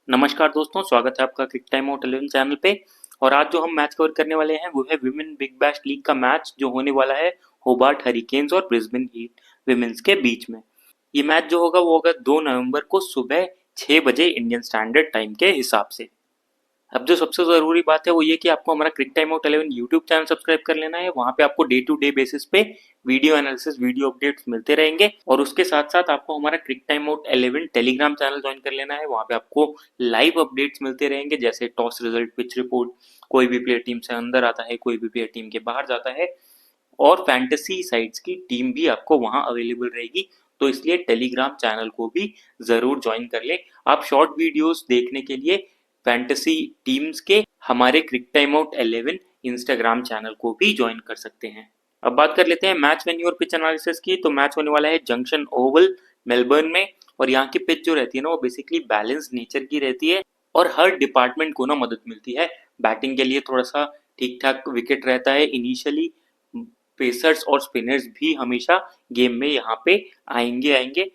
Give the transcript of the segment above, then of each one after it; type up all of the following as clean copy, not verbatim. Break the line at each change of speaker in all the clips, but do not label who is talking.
नमस्कार दोस्तों, स्वागत है आपका क्रिक टाइम आउट 11 चैनल पे। और आज जो हम मैच कवर करने वाले हैं वो है विमेन बिग बैश लीग का मैच जो होने वाला है होबार्ट हरिकेन्स और ब्रिस्बेन हीट विमेन्स के बीच में। ये मैच जो होगा वो होगा 2 नवंबर को सुबह 6 बजे इंडियन स्टैंडर्ड टाइम के हिसाब से। अब जो सबसे ज़रूरी बात है वो ये कि आपको हमारा Crick Time Out 11 YouTube channel subscribe कर लेना है। वहाँ पे आपको डे टू डे बेसिस पे वीडियो एनालिसिस, वीडियो अपडेट्स मिलते रहेंगे। और उसके साथ साथ आपको हमारा Crick Time Out 11 Telegram channel join कर लेना है। वहाँ पे आपको लाइव अपडेट्स मिलते रहेंगे, जैसे टॉस रिजल्ट, पिच रिपोर्ट, कोई भी प्लेयर टीम से अंदर आता है, कोई भी प्लेयर टीम के बाहर जाता है, और फैंटेसी साइट्स की टीम भी आपको वहाँ अवेलेबल रहेगी। तो इसलिए टेलीग्राम चैनल को भी ज़रूर ज्वाइन कर लें। आप शॉर्ट वीडियोस देखने के लिए फैंटेसी टीम्स के हमारे क्रिक टाइम आउट 11 इंस्टाग्राम चैनल को भी ज्वाइन कर सकते हैं। अब बात कर लेते हैं मैच वेन्यू और पिच एनालिसिस की। तो मैच होने वाला है जंक्शन ओवल, मेलबर्न में। और यहाँ की पिच जो रहती है ना वो बेसिकली बैलेंस नेचर की रहती है और हर डिपार्टमेंट को ना मदद मिलती है। बैटिंग के लिए थोड़ा सा ठीक ठाक विकेट रहता है इनिशियली। पेसर्स और स्पिनर्स भी हमेशा गेम में यहाँ पे आएंगे।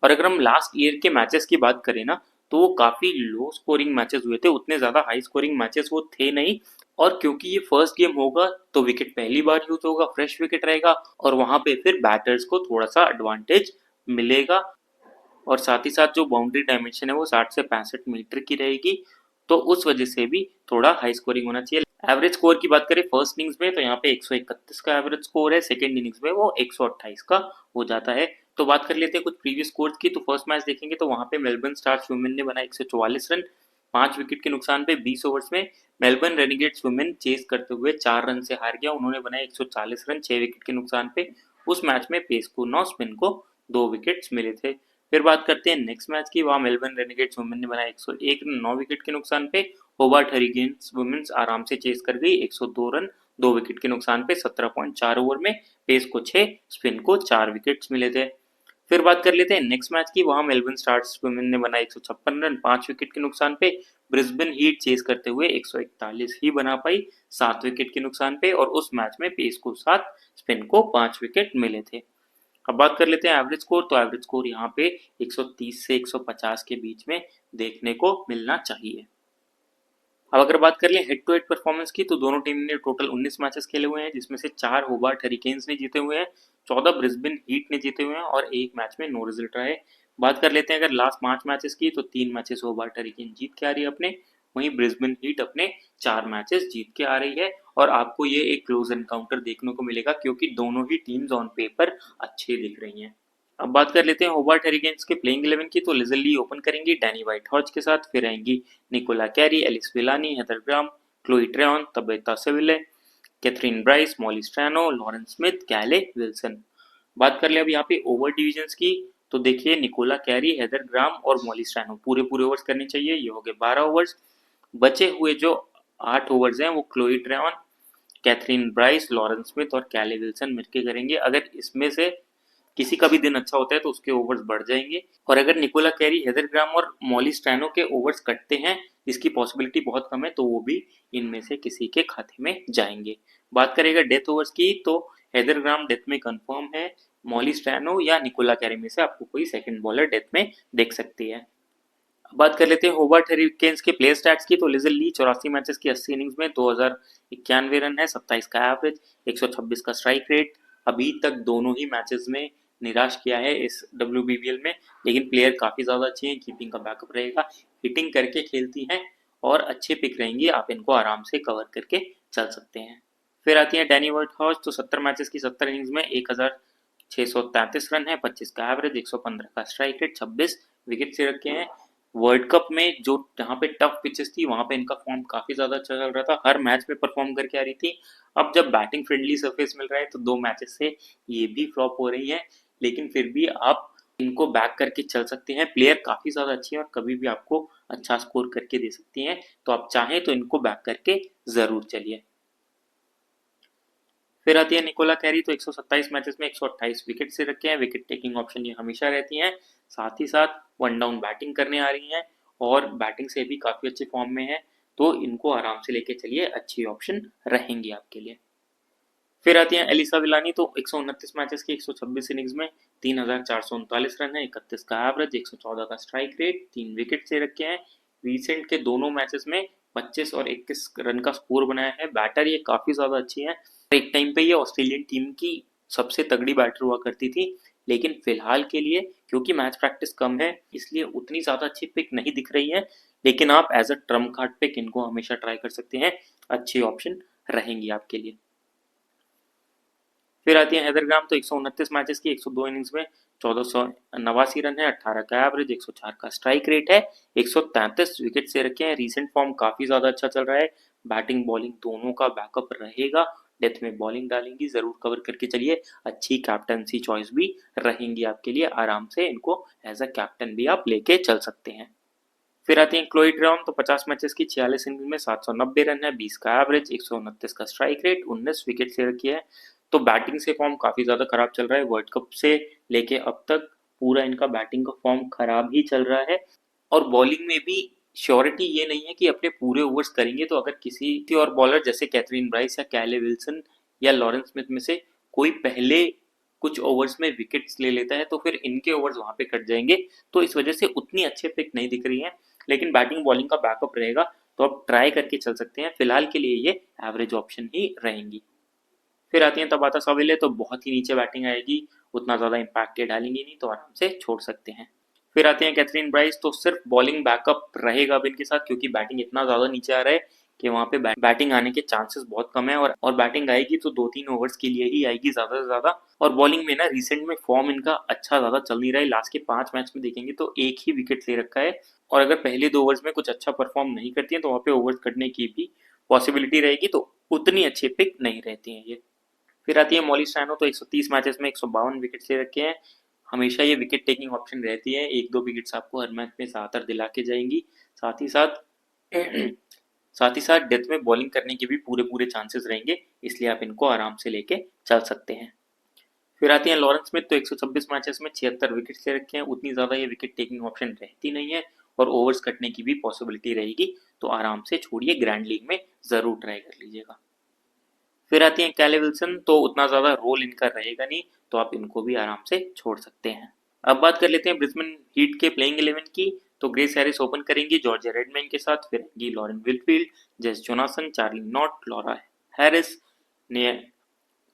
और अगर हम लास्ट ईयर के मैचेस की बात करें ना तो वो काफ़ी लो स्कोरिंग मैचेस हुए थे, उतने ज़्यादा हाई स्कोरिंग मैचेस वो थे नहीं। और क्योंकि ये फर्स्ट गेम होगा तो विकेट पहली बार यूज होगा, फ्रेश विकेट रहेगा और वहाँ पे फिर बैटर्स को थोड़ा सा एडवांटेज मिलेगा। और साथ ही साथ जो बाउंड्री डायमेंशन है वो 60 से 65 मीटर की रहेगी, तो उस वजह से भी थोड़ा हाई स्कोरिंग होना चाहिए। एवरेज स्कोर की बात करें फर्स्ट इनिंग्स में तो यहाँ पे 131 का एवरेज स्कोर है, सेकंड इनिंग्स में वो 128 का हो जाता है। तो बात कर लेते हैं कुछ प्रीवियस स्कोर्स की। तो फर्स्ट मैच देखेंगे तो वहाँ पे मेलबर्न स्टार्स वुमेन ने बनाया 144 रन 5 विकेट के नुकसान पे 20 ओवर्स में। मेलबर्न रेनिगेट्स वुमेन चेस करते हुए 4 रन से हार गया, उन्होंने बनाया 140 रन 6 विकेट के नुकसान पे। उस मैच में पेस को 9, स्पिन को 2 विकेट्स मिले थे। फिर बात करते हैं नेक्स्ट मैच की। वहाँ मेलबर्न रेनेगेट्स वुमेन ने बनाया 101 रन 9 विकेट के नुकसान पे। होबार्ट हरिकेन्स वुमेन्स आराम से चेस कर गई 102 रन 2 विकेट के नुकसान पे 17.4 ओवर में। पेस को 6, स्पिन को 4 विकेट्स मिले थे। फिर बात कर लेते हैं नेक्स्ट मैच की। वहाँ मेलबर्न स्टार्स वुमेन ने बनाया 156 रन 5 विकेट के नुकसान पे। ब्रिस्बेन हीट चेस करते हुए 141 ही बना पाई 7 विकेट के नुकसान पे। और उस मैच में पेस को 7, स्पिन को 5 विकेट मिले थे। अब बात कर लेते हैं एवरेज स्कोर। तो एवरेज स्कोर यहाँ पे 130 से 150 के बीच में देखने को मिलना चाहिए। अब अगर बात कर लें हेड टू हेड परफॉर्मेंस की तो दोनों टीम ने टोटल 19 मैचेस खेले हुए हैं, जिसमें से 4 होबार्ट हरिकेन्स ने जीते हुए हैं, 14 ब्रिस्बेन हीट ने जीते हुए हैं और एक मैच में नो रिजल्ट रहा है। बात कर लेते हैं अगर लास्ट 5 मैचेस की तो 3 मैचेस होबार्ट हरिकेन जीत के आ रही है अपने, वहीं ब्रिस्बेन हीट अपने 4 मैचेस जीत के आ रही है। और आपको ये एक क्लोज एनकाउंटर देखने को मिलेगा क्योंकि दोनों ही टीम्स ऑन पेपर अच्छे दिख रही हैं। अब बात कर लेते हैं होबार्ट हरिकेन्स के प्लेइंग 11 की। तो लिजल ली ओपन करेंगी डैनी व्हाइट हॉज के साथ, फिर आएंगी Nicola Carey, Elyse Villani, Heather Graham, Chloe Tryon, Tabitha Saville, Kathryn Bryce, Molly Strano, Laurence Smith, Kaylee Wilson. बात कर ले अब यहाँ पे ओवर डिविजन्स की। तो देखिए निकोला कैरी, हेदर ग्राम और मॉली स्ट्रैनो पूरे पूरे ओवर्स करने चाहिए, ये हो गए 12 ओवर्स। बचे हुए जो 8 ओवर्स हैं वो Chloe Tryon, Kathryn Bryce, Laurence Smith और कैले विल्सन मिलकर करेंगे। अगर इसमें से किसी का भी दिन अच्छा होता है तो उसके ओवर्स बढ़ जाएंगे। और अगर निकोला कैरी, हेदर ग्राम और मॉली स्ट्रैनो के ओवर्स कटते हैं, इसकी पॉसिबिलिटी बहुत कम है, तो वो भी इनमें से किसी के खाते में जाएंगे। बात करेगा डेथ ओवर्स की तो हेदर ग्राम डेथ में कंफर्म है, मॉली स्ट्रैनो या निकोला कैरी में से आपको कोई सेकंड बॉलर डेथ में देख सकती है। बात कर लेते हैं होबार्ट हरिकेन्स के प्लेयर स्टैट्स की। तो लिजल ली 84 मैचेस की 80 इनिंग्स में 2091 रन है, 27 का एवरेज, 126 का स्ट्राइक रेट। अभी तक दोनों ही मैचेस में निराश किया है इस WBBL में, लेकिन प्लेयर काफ़ी ज़्यादा अच्छे हैं, कीपिंग का बैकअप रहेगा, हिटिंग करके खेलती हैं और अच्छे पिक रहेंगी, आप इनको आराम से कवर करके चल सकते हैं। फिर आती है डैनी व्हाइट हॉज। तो 70 मैचेस की 70 इनिंग्स में 1633 रन है, 25 का एवरेज, 115 का स्ट्राइक रेट, 26 विकेट से रखे हैं। वर्ल्ड कप में जो जहाँ पे टफ पिचेस थी वहाँ पे इनका फॉर्म काफ़ी ज़्यादा अच्छा चल रहा था, हर मैच में परफॉर्म करके आ रही थी। अब जब बैटिंग फ्रेंडली सरफेस मिल रहा है तो 2 मैचेस से ये भी फ्लॉप हो रही है, लेकिन फिर भी आप इनको बैक करके चल सकते हैं। प्लेयर काफ़ी ज़्यादा अच्छी है और कभी भी आपको अच्छा स्कोर करके दे सकती हैं, तो आप चाहें तो इनको बैक करके ज़रूर चलिए। फिर आती है निकोला कैरी। तो 127 मैचेस में 128 विकेट से रखे हैं, विकेट टेकिंग ऑप्शन ये हमेशा रहती हैं, साथ ही साथ वन डाउन बैटिंग करने आ रही हैं और बैटिंग से भी काफ़ी अच्छे फॉर्म में है, तो इनको आराम से लेके चलिए, अच्छी ऑप्शन रहेंगी आपके लिए। फिर आती हैं एलिसा विलानी। तो 129 मैचेस की 126 इनिंग्स में 3439 रन है, 31 का एवरेज, 114 का स्ट्राइक रेट, 3 विकेट से रखे हैं। रिसेंट के दोनों मैचेस में 25 और 21 रन का स्कोर बनाया है। बैटर ये काफी ज्यादा अच्छी है। एक टाइम पे ये ऑस्ट्रेलियन टीम की सबसे तगड़ी बैटर हुआ करती थी, लेकिन फिलहाल के लिए क्योंकि मैच प्रैक्टिस कम है इसलिए उतनी ज्यादा अच्छी पिक नहीं दिख रही है, लेकिन आप as a trump card pick इनको हमेशा ट्राई कर सकते हैं, अच्छी ऑप्शन रहेंगी आपके लिए। फिर आती है हैदर ग्राम, तो 129 मैचेस की 102 इनिंग्स में 1489 रन है, 18 का एवरेज, 104 का स्ट्राइक रेट है, 133 विकेट से रखे हैं। रीसेंट फॉर्म काफी ज्यादा अच्छा चल रहा है, बैटिंग बॉलिंग दोनों का बैकअप रहेगा। डेथ में बॉलिंग डालेंगी, जरूर कवर करके चलिए। अच्छी कैप्टनसी चॉइस भी रहेंगी आपके लिए, आराम से इनको एज अ कैप्टन भी आप लेके चल सकते हैं। फिर आती है क्लोई ड्रॉन, तो 50 मैचेस की 46 इनिंग में 790 रन है, 20 का एवरेज, 129 का स्ट्राइक रेट, 19 विकेट से रखी है। तो बैटिंग से फॉर्म काफी ज्यादा खराब चल रहा है, वर्ल्ड कप से लेके अब तक पूरा इनका बैटिंग का फॉर्म खराब ही चल रहा है। और बॉलिंग में भी श्योरिटी ये नहीं है कि अपने पूरे ओवर्स करेंगे, तो अगर किसी और बॉलर जैसे कैथरीन ब्राइस या कैले विल्सन या लॉरेंस स्मिथ में से कोई पहले कुछ ओवर्स में विकेट्स ले लेता है तो फिर इनके ओवर्स वहां पे कट जाएंगे, तो इस वजह से उतनी अच्छे पिक नहीं दिख रही है। लेकिन बैटिंग बॉलिंग का बैकअप रहेगा, तो आप ट्राई करके चल सकते हैं। फिलहाल के लिए ये एवरेज ऑप्शन ही रहेंगी। फिर आती है तबाता साविले, तो बहुत ही नीचे बैटिंग आएगी, उतना ज्यादा इम्पैक्ट ये डालेंगी नहीं, तो आराम से छोड़ सकते हैं। फिर आते हैं कैथरीन ब्राइस, तो सिर्फ बॉलिंग बैकअप रहेगा अब इनके साथ, क्योंकि बैटिंग इतना ज्यादा नीचे आ रहा है कि वहां पे बैटिंग आने के चांसेस बहुत कम है, और बैटिंग आएगी तो 2-3 ओवर्स के लिए ही आएगी ज्यादा से ज्यादा। और बॉलिंग में ना रिसेंट में फॉर्म इनका अच्छा ज्यादा चल नहीं रहा है, लास्ट के 5 मैच में देखेंगे तो एक ही विकेट ले रखा है, और अगर पहले 2 ओवर्स में कुछ अच्छा परफॉर्म नहीं करती है तो वहां पे ओवर्स कटने की भी पॉसिबिलिटी रहेगी, तो उतनी अच्छी पिक नहीं रहती है ये। फिर आती है मॉली स्टैनो, तो 130 मैचेस में 152 विकेट ले रखे हैं। हमेशा ये विकेट टेकिंग ऑप्शन रहती है, 1-2 विकेट्स आपको हर मैच में ज्यादातर दिला के जाएंगी। साथ ही साथ साथ ही साथ डेथ में बॉलिंग करने के भी पूरे पूरे चांसेस रहेंगे, इसलिए आप इनको आराम से लेके चल सकते हैं। फिर आती है लॉरेंस स्मिथ, तो 126 मैचेस में 76 विकेट ले रखे हैं, उतनी ज्यादा ये विकेट टेकिंग ऑप्शन रहती नहीं है, और ओवर्स कटने की भी पॉसिबिलिटी रहेगी, तो आराम से छोड़िए, ग्रैंड लीग में जरूर ट्राई कर लीजिएगा। फिर आती है कैले विल्सन, तो उतना ज्यादा रोल इनका रहेगा नहीं, तो आप इनको भी आराम से छोड़ सकते हैं। अब बात कर लेते हैं ब्रिस्बेन हीट के प्लेइंग 11 की, तो ग्रेस हैरिस ओपन करेंगी जॉर्जिया रेडमैन के साथ, फिर आएंगी Lauren Winfield, Jess Jonassen, Charlie Knott, Laura Harris,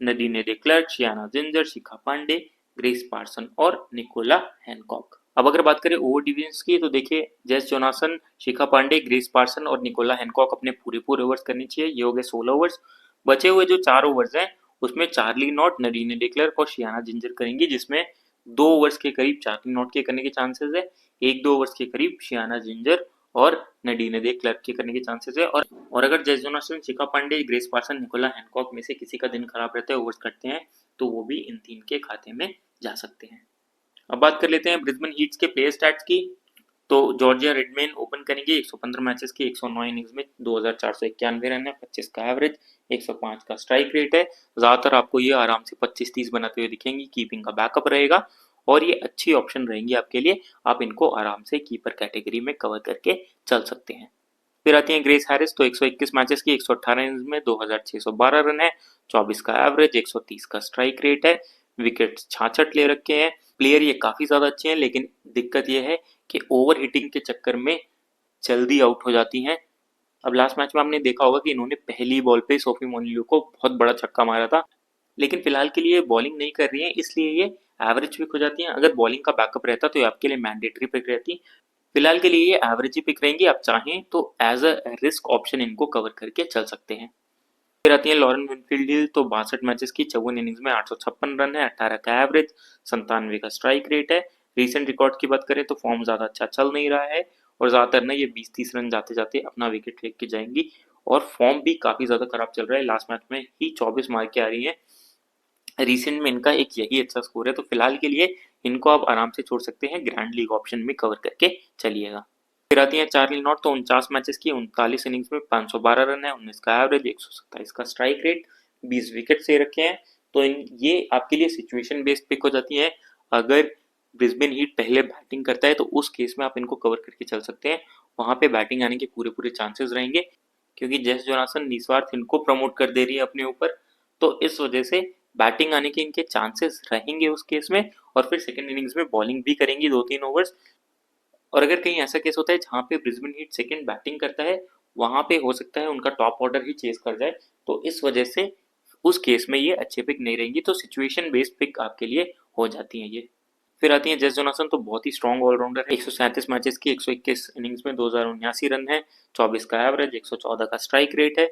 Nadine de Klerk, Sianna Ginger, Shikha Pandey, Grace Parson और निकोला हैनकॉक। अब अगर बात करें ओवर डिवीजन की, तो देखिए जेस Jonassen, Shikha Pandey, Grace Parson और निकोला हैनकॉक अपने पूरे पूरे ओवर्स करनी चाहिए, ये हो गए 16 ओवर्स। बचे हुए जो 4 ओवर्स हैं उसमें चार्ली नॉट, नदीने डे क्लर्क और शियाना जिंजर करेंगी, जिसमें 2 ओवर्स के करीब चार्ली नॉट के करने के चांसेस है, 1-2 ओवर्स के करीब शियाना जिंजर और नडीने दे क्लर्क के करने के चांसेस है। और अगर Jess Jonassen, Shikha Pandey, Grace Parson, Nicola Hancock में से किसी का दिन खराब रहता है, ओवर्स कटते हैं, तो वो भी इन 3 के खाते में जा सकते हैं। अब बात कर लेते हैं ब्रिस्बेन हीट्स के प्लेयर स्टैट्स की, तो जॉर्जिया रेडमैन ओपन करेंगे 115 मैचेस की 109 इनिंग्स में 2491 रन है, 25 का एवरेज, 105 का स्ट्राइक रेट है। ज्यादातर आपको ये आराम से 25-30 बनाते हुए दिखेंगी, कीपिंग का बैकअप रहेगा, और ये अच्छी ऑप्शन रहेंगी आपके लिए, आप इनको आराम से कीपर कैटेगरी में कवर करके चल सकते हैं। फिर आती है ग्रेस हैरिस, तो 121 मैचेस की 118 इनिंग्स में 2612 रन है, 24 का एवरेज, 130 का स्ट्राइक रेट है, विकेट 66 ले रखे हैं। प्लेयर ये काफी ज्यादा अच्छे हैं, लेकिन दिक्कत ये है कि ओवर हिटिंग के चक्कर में जल्दी आउट हो जाती हैं। अब लास्ट मैच में हमने देखा होगा कि इन्होंने पहली बॉल पे सोफी मोनिलो को बहुत बड़ा छक्का मारा था, लेकिन फिलहाल के लिए बॉलिंग नहीं कर रही है, इसलिए ये एवरेज पिक हो जाती है। अगर बॉलिंग का बैकअप रहता तो ये आपके लिए मैंडेटरी पिक रहती। फिलहाल के लिए ये एवरेज ही पिक रहेंगी, आप चाहें तो एज अ रिस्क ऑप्शन इनको कवर करके चल सकते हैं। फिर आती है लॉरेन विनफील्ड हिल, तो 62 मैचेस की 54 इनिंग्स में 856 रन है, 18 का एवरेज, 97 का स्ट्राइक रेट है। रीसेंट रिकॉर्ड की बात करें तो फॉर्म ज्यादा अच्छा चल नहीं रहा है, और ज्यादातर ना ये 20-30 रन जाते जाते अपना विकेट लेके जाएंगी, और फॉर्म भी काफी ज्यादा खराब चल रहा है, लास्ट मैच में ही 24 मार के आ रही है। रिसेंट में इनका एक यही अच्छा स्कोर है, तो फिलहाल के लिए इनको आप आराम से छोड़ सकते हैं, ग्रैंड लीग ऑप्शन में कवर करके चलिएगा। फिर आती है चार्ली नॉट, तो 49 मैचेस की 39 इनिंग्स में 512 रन है, 19 का एवरेज, 127 का स्ट्राइक रेट, 20 विकेट से रखे हैं। तो ये आपके लिए सिचुएशन बेस्ड पिक हो जाती है। अगर ब्रिस्बेन हीट पहले बैटिंग करता है तो उस केस में आप इनको कवर करके चल सकते हैं, वहां पे बैटिंग आने के पूरे पूरे चांसेस रहेंगे, क्योंकि जेस जोनासन निस्वार्थ इनको प्रमोट कर दे रही है अपने ऊपर, तो इस वजह से बैटिंग आने के इनके चांसेस रहेंगे उस केस में। और फिर सेकंड इनिंग्स में बॉलिंग भी करेंगी 2-3 ओवर्स, और अगर कहीं ऐसा केस होता है जहाँ पे ब्रिस्बेन हीट सेकंड बैटिंग करता है, वहाँ पे हो सकता है उनका टॉप ऑर्डर ही चेस कर जाए, तो इस वजह से उस केस में ये अच्छे पिक नहीं रहेंगी, तो सिचुएशन बेस्ड पिक आपके लिए हो जाती हैं ये। फिर आती है जेस जोनासन, तो बहुत ही स्ट्रॉन्ग ऑलराउंडर है। 137 मैचेस की 121 इनिंग्स में 2079 रन है, 24 का एवरेज, 114 का स्ट्राइक रेट है,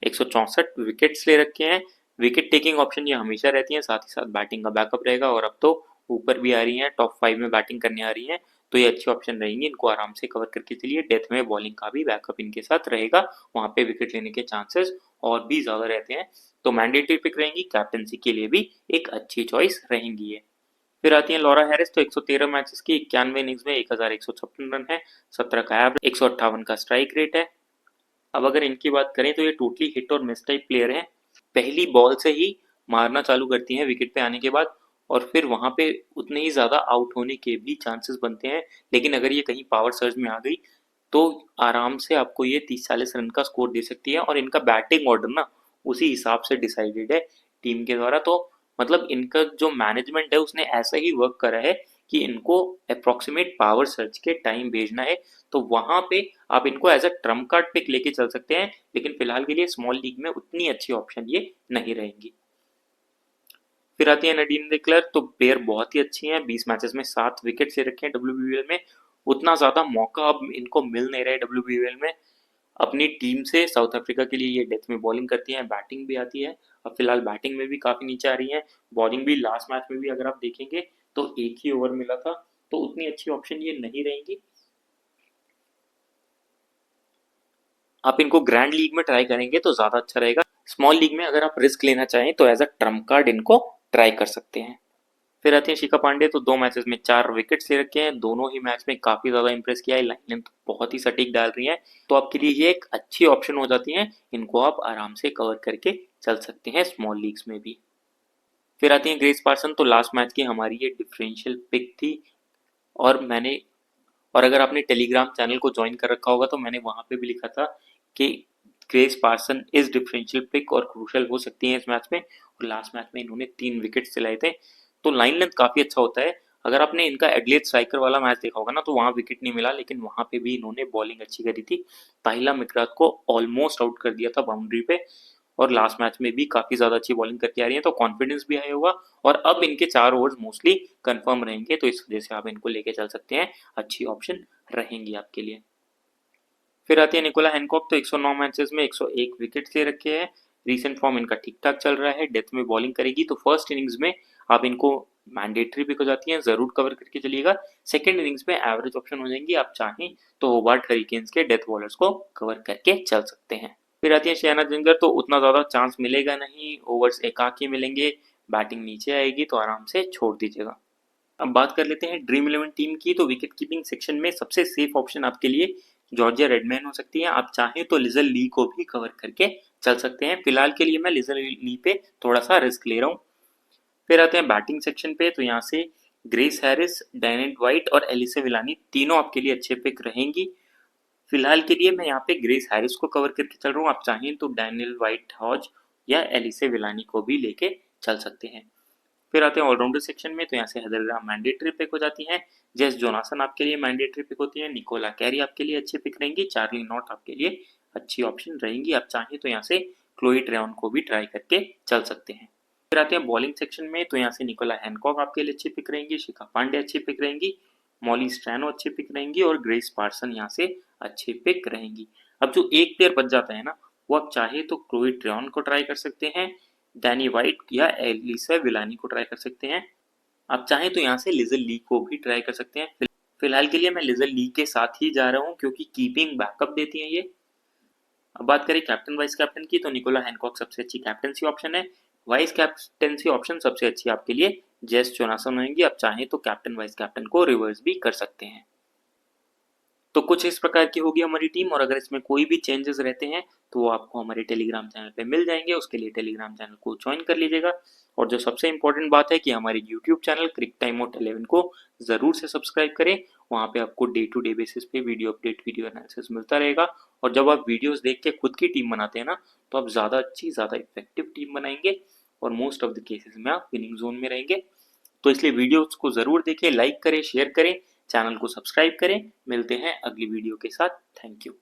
164 विकेट्स ले रखे हैं। विकेट टेकिंग ऑप्शन ये हमेशा रहती है, साथ ही साथ बैटिंग का बैकअप रहेगा, और अब तो ऊपर भी आ रही हैं, टॉप 5 में बैटिंग करने आ रही हैं, तो ये अच्छी ऑप्शन रहेंगी, इनको आराम से कवर करके चलिए। डेथ में बॉलिंग का भी बैकअप इनके साथ रहेगा, वहाँ पे विकेट लेने के चांसेस और भी ज़्यादा रहते हैं, तो मैंडेटरी पिक रहेंगी, कैप्टनसी के लिए भी एक अच्छी चॉइस रहेंगी ये। फिर आती है लॉरा हैरिस, तो 113 मैचेस की 91 इनिंग्स में 1156 रन है, 17 का एवरेज, 158 का स्ट्राइक रेट है। अब अगर इनकी बात करें तो ये टोटली हिट और मिस टाइप प्लेयर हैं, पहली बॉल से ही मारना चालू करती हैं विकेट पे आने के बाद, और फिर वहां पे उतने ही ज़्यादा आउट होने के भी चांसेस बनते हैं, लेकिन अगर ये कहीं पावर सर्ज में आ गई तो आराम से आपको ये 30-40 रन का स्कोर दे सकती है, और इनका बैटिंग ऑर्डर ना उसी हिसाब से डिसाइडेड है टीम के द्वारा, तो मतलब इनका जो मैनेजमेंट है उसने ऐसा ही वर्क करा है कि इनको अप्रॉक्सीमेट पावर सर्च के टाइम भेजना है, तो वहां पे आप इनको as a trump card pick लेके चल सकते हैं, लेकिन फिलहाल के लिए स्मॉल लीग में उतनी अच्छी ऑप्शन ये नहीं रहेंगी। फिर आती है नडीन डिक्लर, तो प्लेयर बहुत ही अच्छी हैं, 20 मैचेस में 7 विकेट ले रखे हैं डब्ल्यूबीएल में, उतना ज़्यादा मौका अब इनको मिल नहीं रहा है डब्ल्यूबीएल में। अपनी टीम से साउथ अफ्रीका के लिए ये डेथ में बॉलिंग करती हैं, बैटिंग भी आती है, अब फिलहाल बैटिंग में भी काफ़ी नीचे आ रही है, बॉलिंग भी लास्ट मैच में भी अगर आप देखेंगे तो एक ही ओवर मिला था, तो उतनी अच्छी ऑप्शन ये नहीं रहेंगी। आप इनको ग्रैंड लीग में ट्राई करेंगे तो ज़्यादा अच्छा रहेगा, स्मॉल लीग में अगर आप रिस्क लेना चाहें तो एज अ ट्रम्प कार्ड इनको ट्राई कर सकते हैं। फिर आती है शिखा पांडे, तो 2 मैचेस में 4 विकेट्स ले रखे हैं, दोनों ही मैच में काफ़ी ज़्यादा इंप्रेस किया है, लाइन लेंथ बहुत ही सटीक डाल रही है, तो आपके लिए ये एक अच्छी ऑप्शन हो जाती है, इनको आप आराम से कवर करके चल सकते हैं स्मॉल लीग्स में भी। फिर आती है ग्रेस पार्सन, तो लास्ट मैच की हमारी ये डिफरेंशियल पिक थी, और मैंने और अगर आपने टेलीग्राम चैनल को ज्वाइन कर रखा होगा तो मैंने वहाँ पे भी लिखा था कि grace parson is differential pick और क्रूशल हो सकती है इस मैच में, और लास्ट मैच में इन्होंने 3 विकेट चलाए थे, तो लाइन लेंथ काफ़ी अच्छा होता है। अगर आपने इनका एडलेट स्ट्राइकर वाला मैच देखा होगा ना, तो वहाँ विकेट नहीं मिला, लेकिन वहाँ पे भी इन्होंने बॉलिंग अच्छी करी थी, ताहिला मिक्रात को ऑलमोस्ट आउट कर दिया था बाउंड्री पे, और लास्ट मैच में भी काफ़ी ज़्यादा अच्छी बॉलिंग करके आ रही है, तो कॉन्फिडेंस भी हाई होगा, और अब इनके 4 ओवर्स मोस्टली कंफर्म रहेंगे, तो इस वजह से आप इनको लेके चल सकते हैं, अच्छी ऑप्शन रहेंगी आपके लिए। फिर आती है निकोला हैनकॉक, तो 109 मैचेस में 101 विकेट ले रखे हैं, रीसेंट फॉर्म इनका ठीक ठाक चल रहा है, डेथ में बॉलिंग करेगी, तो फर्स्ट इनिंग्स में आप इनको मैंडेटरी पिक हो जाती हैं, जरूर कवर करके चलिएगा। सेकंड इनिंग्स में एवरेज ऑप्शन हो जाएंगी, आप चाहें तो होबार्ट हरिकेन्स के डेथ बॉलर्स को कवर करके चल सकते हैं। फिर आती है शहनाज जिंगर, तो उतना ज़्यादा चांस मिलेगा नहीं, ओवर्स एकाक ही मिलेंगे, बैटिंग नीचे आएगी, तो आराम से छोड़ दीजिएगा। अब बात कर लेते हैं ड्रीम 11 टीम की, तो विकेट कीपिंग सेक्शन में सबसे सेफ ऑप्शन आपके लिए जॉर्जिया रेडमैन हो सकती है, आप चाहें तो लिजल ली को भी कवर करके चल सकते हैं, फिलहाल के लिए मैं लिजल ली पे थोड़ा सा रिस्क ले रहा हूँ। फिर आते हैं बैटिंग सेक्शन पे, तो यहाँ से ग्रेस हैरिस, डैनियल वाइट और एलिसे विलानी तीनों आपके लिए अच्छे पिक रहेंगी। फिलहाल के लिए मैं यहाँ पे ग्रेस हैरिस को कवर करके चल रहा हूँ, आप चाहें तो डैनियल वाइट हॉज या एलिसे विलानी को भी लेके चल सकते हैं। फिर आते हैं ऑलराउंडर सेक्शन में, तो यहाँ से हेदर ग्राम मैंडेटरी पिक हो जाती हैं, जेस जोनासन आपके लिए मैंडेटरी पिक होती है, निकोला कैरी आपके लिए अच्छी पिक रहेंगी, चार्ली नॉट आपके लिए अच्छी ऑप्शन रहेंगी, आप चाहें तो यहाँ से क्लोई ट्रेवन को भी ट्राई करके चल सकते हैं। फिर आते हैं बॉलिंग सेक्शन में, तो यहाँ से निकोला हैनकॉक आपके लिए अच्छी पिक रहेंगी, शिखा पांडे अच्छी पिक रहेंगी, मॉली स्ट्रैनो अच्छी पिक रहेंगी, और ग्रेस पार्सन यहाँ से अच्छी पिक रहेंगी। अब जो एक प्लेयर बच जाता है ना, वो आप चाहे तो क्लोई ट्रेवन को ट्राई कर सकते हैं, डैनी वाइट या एलिसा विलानी को ट्राई कर सकते हैं, आप चाहें तो यहाँ से लिजल ली को भी ट्राई कर सकते हैं। फिलहाल के लिए मैं लिजल ली के साथ ही जा रहा हूँ, क्योंकि कीपिंग बैकअप देती है ये। अब बात करें कैप्टन वाइस कैप्टन की, तो निकोला हैनकॉक सबसे अच्छी कैप्टनसी ऑप्शन है, वाइस कैप्टनसी ऑप्शन सबसे अच्छी आपके लिए जेस जोनासन होंगी, आप चाहें तो कैप्टन वाइस कैप्टन को रिवर्स भी कर सकते हैं। तो कुछ इस प्रकार की होगी हमारी टीम, और अगर इसमें कोई भी चेंजेस रहते हैं तो वो आपको हमारे टेलीग्राम चैनल पे मिल जाएंगे, उसके लिए टेलीग्राम चैनल को ज्वाइन कर लीजिएगा, और जो सबसे इंपॉर्टेंट बात है कि हमारे यूट्यूब चैनल क्रिक टाइम आउट 11 को ज़रूर से सब्सक्राइब करें, वहाँ पे आपको डे टू डे बेसिस पे वीडियो अपडेट, वीडियो एनालिसिस मिलता रहेगा, और जब आप वीडियोस देख के खुद की टीम बनाते हैं ना, तो आप ज़्यादा अच्छी, ज़्यादा इफेक्टिव टीम बनाएंगे, और मोस्ट ऑफ द केसेस में आप विनिंग जोन में रहेंगे, तो इसलिए वीडियोस को ज़रूर देखें, लाइक करें, शेयर करें, चैनल को सब्सक्राइब करें। मिलते हैं अगली वीडियो के साथ। Thank you.